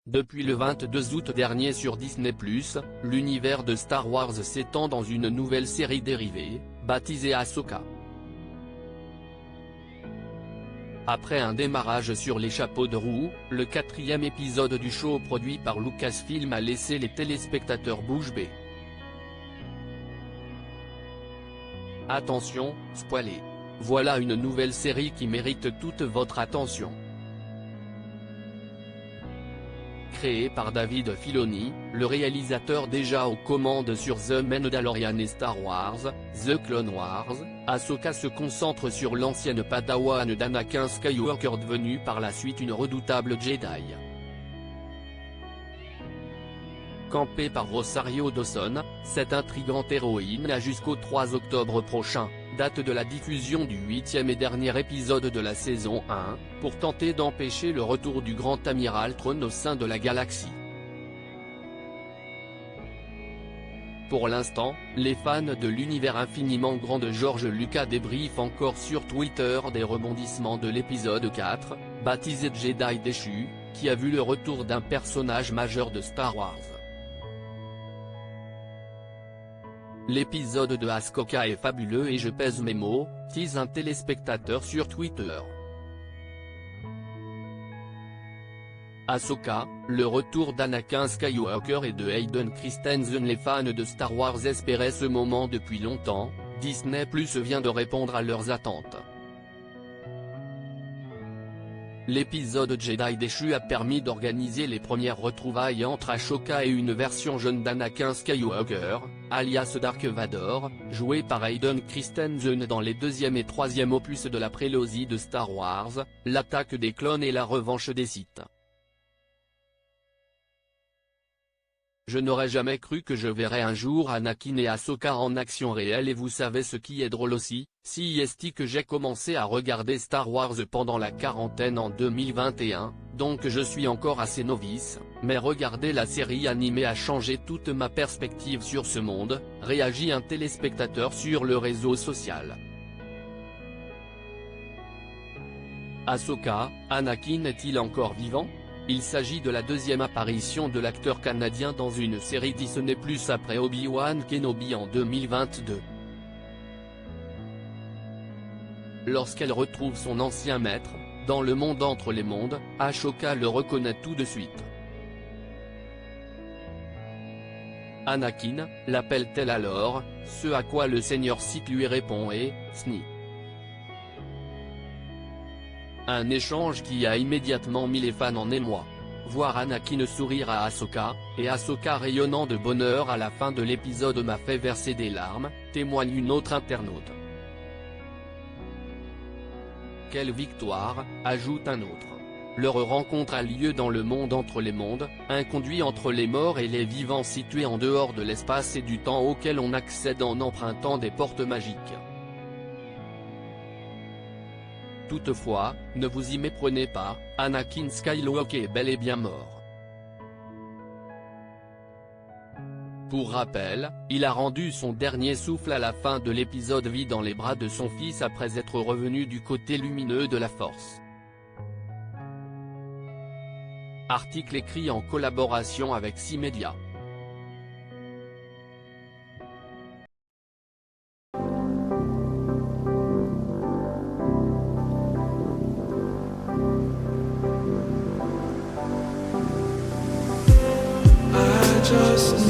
Depuis le 22 août dernier sur Disney+, l'univers de Star Wars s'étend dans une nouvelle série dérivée, baptisée Ahsoka. Après un démarrage sur les chapeaux de roue, le 4e épisode du show produit par Lucasfilm a laissé les téléspectateurs bouche bée. Attention, spoilé. Voilà une nouvelle série qui mérite toute votre attention. Créé par David Filoni, le réalisateur déjà aux commandes sur The Mandalorian et Star Wars, The Clone Wars, Ahsoka se concentre sur l'ancienne padawan d'Anakin Skywalker devenue par la suite une redoutable Jedi. Campée par Rosario Dawson, cette intrigante héroïne a jusqu'au 3 octobre prochain, date de la diffusion du 8e et dernier épisode de la saison 1, pour tenter d'empêcher le retour du grand amiral Thrawn au sein de la galaxie. Pour l'instant, les fans de l'univers infiniment grand de George Lucas débriefent encore sur Twitter des rebondissements de l'épisode 4, baptisé Jedi déchu, qui a vu le retour d'un personnage majeur de Star Wars. L'épisode de Ahsoka est fabuleux et je pèse mes mots, tease un téléspectateur sur Twitter. Ahsoka, le retour d'Anakin Skywalker et de Hayden Christensen. Les fans de Star Wars espéraient ce moment depuis longtemps, Disney+ vient de répondre à leurs attentes. L'épisode Jedi déchu a permis d'organiser les premières retrouvailles entre Ahsoka et une version jeune d'Anakin Skywalker, alias Dark Vador, joué par Hayden Christensen dans les 2e et 3e opus de la prélogie de Star Wars, l'attaque des clones et la revanche des Sith. Je n'aurais jamais cru que je verrais un jour Anakin et Ahsoka en action réelle, et vous savez ce qui est drôle aussi, c'est que j'ai commencé à regarder Star Wars pendant la quarantaine en 2021, donc je suis encore assez novice, mais regarder la série animée a changé toute ma perspective sur ce monde, réagit un téléspectateur sur le réseau social. Ahsoka, Anakin est-il encore vivant ? Il s'agit de la 2e apparition de l'acteur canadien dans une série Disney+ après Obi-Wan Kenobi en 2022. Lorsqu'elle retrouve son ancien maître, dans le monde entre les mondes, Ahsoka le reconnaît tout de suite. Anakin, l'appelle-t-elle alors, ce à quoi le seigneur Sith lui répond Sni. Un échange qui a immédiatement mis les fans en émoi. Voir Anakin sourire à Ahsoka, et Ahsoka rayonnant de bonheur à la fin de l'épisode m'a fait verser des larmes, témoigne une autre internaute. Quelle victoire, ajoute un autre. Leur rencontre a lieu dans le monde entre les mondes, un conduit entre les morts et les vivants situé en dehors de l'espace et du temps auquel on accède en empruntant des portes magiques. Toutefois, ne vous y méprenez pas, Anakin Skywalker est bel et bien mort. Pour rappel, il a rendu son dernier souffle à la fin de l'épisode vie dans les bras de son fils après être revenu du côté lumineux de la Force. Article écrit en collaboration avec C-Media. Just